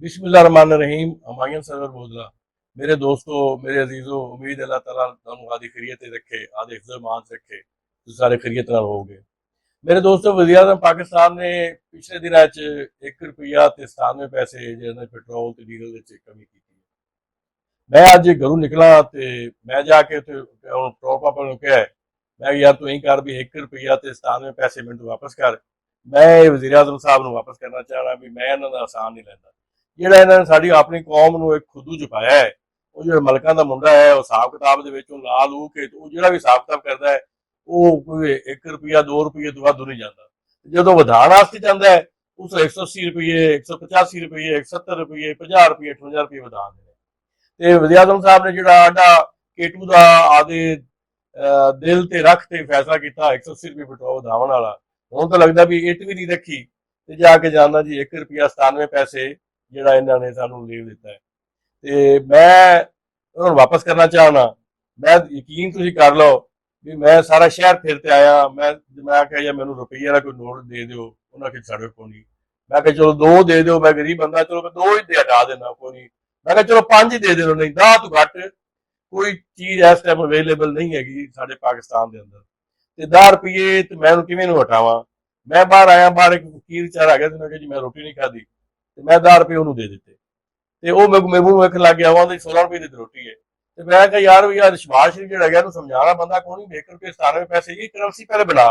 बिस्मिल्लाहिर्रहमानिर्रहीम। हमायूं सरवर बोदला। मेरे दोस्तों, मेरे अजीजों, उम्मीद अल्लाह ताला तुहानू आदि खैरियत रखे, आदि हिफ्ज़ मान रखे, तो सारे खैरियत नाल होगे। मेरे दोस्तों, वज़ीर आज़म पाकिस्तान ने पिछले दिनों ₹1 ते 97 पैसे जिहड़े पेट्रोल ते डीजल विच कमी की है। मैं अज घरों निकला तो मैं जाके पेट्रोल पंप नूं कहा, मैं यार तू इंज कर भी ₹1 ते 97 पैसे मैनूं वापस कर। मैं वज़ीर आज़म साहब नूं वापस करना चाहना भी मैं इन्हां दा एहसान नहीं लैंदा। ਜਿਹੜਾ ਇਹਨਾਂ ਨੇ ਸਾਡੀ ਆਪਣੀ ਕੌਮ ਨੂੰ ਇੱਕ ਖੁੱਦੂ ਚ ਪਾਇਆ ਹੈ। ਉਹ ਜਿਹੜਾ ਮਲਕਾਂ ਦਾ ਮੁੰਡਾ ਹੈ, ਉਹ ਹਿਸਾਬ ਕਿਤਾਬ ਦੇ ਵਿੱਚ ਉਹ ਲਾ ਲੂ ਕੇ ਉਹ ਜਿਹੜਾ ਵੀ ਹਿਸਾਬ ਕਿਤਾਬ ਕਰਦਾ ਹੈ, ਉਹ ਕੋਈ ₹1 ₹2 ਤੋਂ ਵੱਧ ਨਹੀਂ ਜਾਂਦਾ। ਜਦੋਂ ਵਧਾਉਣ ਵਾਸਤੇ ਜਾਂਦਾ ਹੈ, ਉਸ ₹180 ₹185 ₹170 ₹50 ₹58 ਵਧਾ ਦਿੰਦੇ। ਤੇ ਵਜ਼ੀਰ ਆਜ਼ਮ ਸਾਹਿਬ ਨੇ ਜਿਹੜਾ ਆਡਾ ਕੇਟੂ ਦਾ ਆਦੇ ਦਿਲ ਤੇ ਰੱਖ ਤੇ ਫੈਸਲਾ ਕੀਤਾ ₹180 ਪੈਟਰੋਲ ਵਧਾਉਣ ਵਾਲਾ, ਹੁਣ ਤਾਂ ਲੱਗਦਾ ਵੀ ਇੱਟ ਵੀ ਨਹੀਂ ਰੱਖੀ ਤੇ ਜਾ ਕੇ ਜਾਂਦਾ ਜੀ ₹1 97 ਜਿਹੜਾ ਇਹਨਾਂ ਨੇ ਸਾਨੂੰ ਲੀਵ ਦਿੱਤਾ ਹੈ। ਤੇ ਮੈਂ ਉਹਨਾਂ ਨੂੰ ਵਾਪਸ ਕਰਨਾ ਚਾਹਣਾ। ਮੈਂ ਯਕੀਨ ਤੁਸੀਂ ਕਰ ਲਓ ਵੀ ਮੈਂ ਸਾਰਾ ਸ਼ਹਿਰ ਫਿਰ ਤੇ ਆਇਆ। ਮੈਂ ਕਿਹਾ ਯਾਰ ਮੈਨੂੰ ਰੁਪਈਏ ਦਾ ਕੋਈ ਨੋਟ ਦੇ ਦਿਓ। ਉਹਨਾਂ ਕਿ ਸਾਡੇ ਕੋਲ ਨਹੀਂ। ਮੈਂ ਕਿਹਾ ਚਲੋ 2 ਦੇ ਦਿਓ, ਮੈਂ ਗਰੀਬ ਬੰਦਾ, ਚਲੋ ਮੈਂ 2 ਹੀ ਦੇ ਹਟਾ ਦੇਣਾ, ਕੋਈ ਨਹੀਂ। ਮੈਂ ਕਿਹਾ ਚਲੋ 5 ਹੀ ਦੇ ਦਿਓ, ਨਹੀਂ 10 ਤੋਂ ਘੱਟ ਕੋਈ ਚੀਜ਼ ਇਸ ਟਾਈਮ ਅਵੇਲੇਬਲ ਨਹੀਂ ਹੈਗੀ ਸਾਡੇ ਪਾਕਿਸਤਾਨ ਦੇ ਅੰਦਰ। ਤੇ ₹10 ਤੇ ਮੈਂ ਉਹਨੂੰ ਕਿਵੇਂ ਨੂੰ ਹਟਾਵਾਂ। ਮੈਂ ਬਾਹਰ ਆਇਆ, ਬਾਹਰ ਇੱਕ ਫਕੀਰ ਵਿਚਾਰਾ ਆ ਗਿਆ ਤੇ ਮੈਂ ਕਿਹਾ ਜੀ ਮੈਂ ਰੋਟੀ ਨਹੀਂ ਖਾਧੀ, ਤੇ ਮੈਂ ₹10 ਉਹਨੂੰ ਦੇ ਦਿੱਤੇ। ਤੇ ਉਹ ਮੈਨੂੰ ਵੇਖ ਲੱਗ ਗਿਆ, ਉਹਦੀ ₹16 ਦੀ ਰੋਟੀ ਹੈ। ਤੇ ਮੈਂ ਕਿਹਾ ਯਾਰ ਵੀ ਯਾਰ ਸ਼ਬਾਸ਼ ਸ਼ਰੀਫ ਜਿਹੜਾ ਹੈਗਾ ਇਹਨੂੰ ਸਮਝਾਉਣਾ ਬੰਦਾ ਕੋਈ ਨਹੀਂ। ₹1 97 ਪੈਸੇ ਇਹ ਕਰੰਸੀ ਪਹਿਲੇ ਬਣਾ,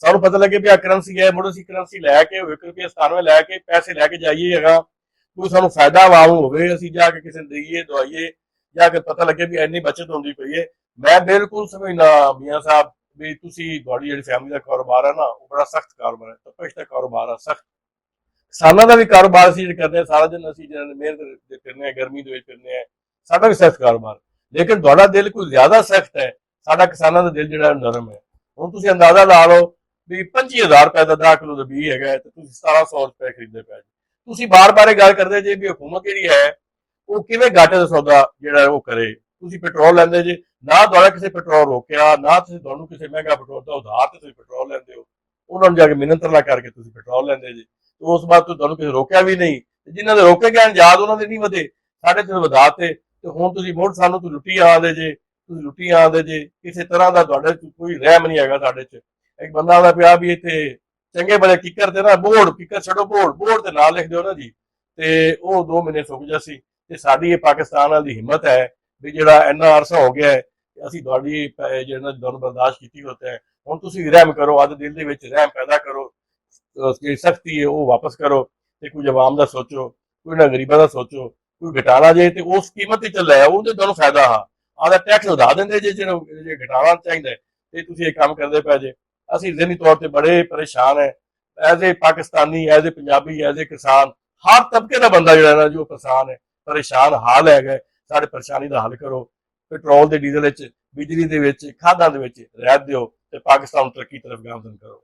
ਸਾਨੂੰ ਪਤਾ ਲੱਗੇ ਵੀ ਆ ਕਰੰਸੀ ਹੈ। ਮੁੜ ਅਸੀਂ ਕਰੰਸੀ ਲੈ ਕੇ ₹1 97 ਲੈ ਕੇ ਪੈਸੇ ਲੈ ਕੇ ਜਾਈਏ ਹੈਗਾ, ਕੋਈ ਸਾਨੂੰ ਫਾਇਦਾ ਵਾਂਗ ਹੋਵੇ, ਅਸੀਂ ਜਾ ਕੇ ਕਿਸੇ ਨੂੰ ਦੇਈਏ ਦਵਾਈਏ, ਜਾ ਕੇ ਪਤਾ ਲੱਗੇ ਵੀ ਇੰਨੀ ਬਚਤ ਹੁੰਦੀ ਪਈ ਹੈ। ਮੈਂ ਬਿਲਕੁਲ ਸਮਝਣਾ ਮੀਆਂ ਸਾਹਿਬ ਵੀ ਤੁਸੀਂ ਤੁਹਾਡੀ ਜਿਹੜੀ ਫੈਮਿਲੀ ਦਾ ਕਾਰੋਬਾਰ ਹੈ ਨਾ, ਉਹ ਬੜਾ ਸਖਤ ਕਾਰੋਬਾਰ ਹੈ, ਤਪਸ਼ ਦਾ ਕਾਰੋਬਾਰ ਹੈ, ਸਖਤ। ਕਿਸਾਨਾਂ ਦਾ ਵੀ ਕਾਰੋਬਾਰ ਅਸੀਂ ਕਰਦੇ ਹਾਂ, ਸਾਰਾ ਦਿਨ ਅਸੀਂ ਮਿਹਨਤ ਕਰਨੇ ਹਾਂ, ਗਰਮੀ ਦੇ ਵਿੱਚ ਫਿਰਨੇ ਹਾਂ, ਸਾਡਾ ਵੀ ਸਖਤ ਕਾਰੋਬਾਰ। ਲੇਕਿਨ ਤੁਹਾਡਾ ਦਿਲ ਕੋਈ ਜ਼ਿਆਦਾ ਸਖਤ ਹੈ, ਸਾਡਾ ਕਿਸਾਨਾਂ ਦਾ ਦਿਲ ਜਿਹੜਾ ਨਰਮ ਹੈ। ਹੁਣ ਤੁਸੀਂ ਅੰਦਾਜ਼ਾ ਲਾ ਲਓ ਵੀ ₹25,000 ਦਾ 10 ਕਿਲੋ ਦਾ ਬੀਜ ਹੈਗਾ ਤੇ ਤੁਸੀਂ ₹1700 ਖਰੀਦਦੇ ਪਏ। ਤੁਸੀਂ ਬਾਰ-ਬਾਰ ਇਹ ਗੱਲ ਕਰਦੇ ਜੇ ਵੀ ਹੁਕੂਮਤ ਜਿਹੜੀ ਹੈ ਉਹ ਕਿਵੇਂ ਘਾਟੇ ਦਾ ਸੌਦਾ ਜਿਹੜਾ ਉਹ ਕਰੇ। ਤੁਸੀਂ ਪੈਟਰੋਲ ਲੈਂਦੇ ਜੇ, ਨਾ ਤੁਹਾਡਾ ਕਿਸੇ ਪੈਟਰੋਲ ਰੋਕਿਆ, ਨਾ ਤੁਹਾਨੂੰ ਕਿਸੇ ਮਹਿੰਗਾ ਪੈਟਰੋਲ ਦਾ ਉਧਾਰ ਤੇ ਤੁਸੀਂ ਪੈਟਰੋਲ ਲੈਂਦੇ ਹੋ। ਉਹਨਾਂ ਨੂੰ ਜਾ ਕੇ ਮਿਹਨਤ ਕਰਕੇ ਤੁਸੀਂ ਪੈਟਰੋਲ ਲੈਂਦੇ ਜੇ। ਉਸ ਬਾਅਦ ਤੁਹਾਨੂੰ ਕਿਸੇ ਰੋਕਿਆ ਵੀ ਨਹੀਂ। ਜਿਨ੍ਹਾਂ ਦੇ ਰੋਕੇ ਗਏ ਯਾਦ ਉਹਨਾਂ ਦੇ ਨਹੀਂ ਵਧੇ, ਸਾਡੇ ਤੇ ਵਧਾ ਤੇ ਹੁਣ ਤੁਸੀਂ ਮੁੜ ਸਾਨੂੰ ਤੁਸੀਂ ਲੁੱਟੀ ਆਉਂਦੇ ਜੇ, ਤੁਸੀਂ ਲੁੱਟੀ ਆਉਂਦੇ ਜੇ। ਕਿਸੇ ਤਰ੍ਹਾਂ ਦਾ ਤੁਹਾਡੇ ਚ ਕੋਈ ਰਹਿਮ ਨਹੀਂ ਹੈਗਾ ਸਾਡੇ ਚ। ਇੱਕ ਬੰਦਾ ਦਾ ਪਿਆ ਵੀ ਇੱਥੇ ਚੰਗੇ ਬੜੇ ਕਿੱਕਰ ਤੇ ਨਾ ਬੋਰਡ, ਕਿੱਕਰ ਛੱਡੋ ਬੋਰਡ ਤੇ ਨਾਂ ਲਿਖ ਦਿਓ ਨਾ ਜੀ, ਤੇ ਉਹ 2 ਮਹੀਨੇ ਸੁੱਕ ਜਾਸੀ। ਤੇ ਸਾਡੀ ਇਹ ਪਾਕਿਸਤਾਨ ਵਾਲੀ ਦੀ ਹਿੰਮਤ ਹੈ ਵੀ ਜਿਹੜਾ ਇੰਨਾ ਅਰਸਾ ਹੋ ਗਿਆ ਹੈ ਅਸੀਂ ਤੁਹਾਡੀ ਜਿਹੜਾ ਤੁਹਾਨੂੰ ਬਰਦਾਸ਼ਤ ਕੀਤੀ ਹੋਤਾ ਹੈ। ਹੁਣ ਤੁਸੀਂ ਰਹਿਮ ਕਰੋ, ਅੱਜ ਦਿਲ ਦੇ ਵਿੱਚ ਰਹਿਮ ਪੈਦਾ ਕਰੋ, ਜਿਹੜੀ ਸਖਤੀ ਹੈ ਉਹ ਵਾਪਸ ਕਰੋ ਤੇ ਕੁਝ ਆਵਾਮ ਦਾ ਸੋਚੋ, ਕੋਈ ਨਾ ਗਰੀਬਾਂ ਦਾ ਸੋਚੋ। ਕੋਈ ਘਟਾਣਾ ਜੇ ਤੇ ਉਸ ਕੀਮਤ ਤੇ ਚੱਲਿਆ ਉਹਦੇ ਤੁਹਾਨੂੰ ਫਾਇਦਾ ਹਾਂ। ਆਦਾ ਟੈਕਸ ਵਧਾ ਦਿੰਦੇ ਜੇ ਜੇ ਘਟਾਣਾ ਚਾਹੀਦਾ ਤੇ ਤੁਸੀਂ ਇਹ ਕੰਮ ਕਰਦੇ ਪਏ ਜੇ। ਅਸੀਂ ਜ਼ਿਹਨੀ ਤੌਰ ਤੇ ਬੜੇ ਪਰੇਸ਼ਾਨ ਹੈ, as a Pakistani, as a Punjabi, as a ਕਿਸਾਨ, ਹਰ ਤਬਕੇ ਦਾ ਬੰਦਾ ਜਿਹੜਾ ਨਾ ਜੋ ਪਰੇਸ਼ਾਨ ਹੈ, ਪਰੇਸ਼ਾਨ ਹਾਲ ਹੈਗਾ। ਸਾਡੇ ਪਰੇਸ਼ਾਨੀ ਦਾ ਹੱਲ ਕਰੋ। ਪੈਟਰੋਲ ਤੇ ਡੀਜ਼ਲ ਵਿੱਚ, ਬਿਜਲੀ ਦੇ ਵਿੱਚ, ਖਾਦਾਂ ਦੇ ਵਿੱਚ ਰਹਿਤ ਦਿਓ ਤੇ ਪਾਕਿਸਤਾਨ ਨੂੰ ਤਰੱਕੀ ਤਰਫ ਗਾਮਜ਼ਨ ਕਰੋ।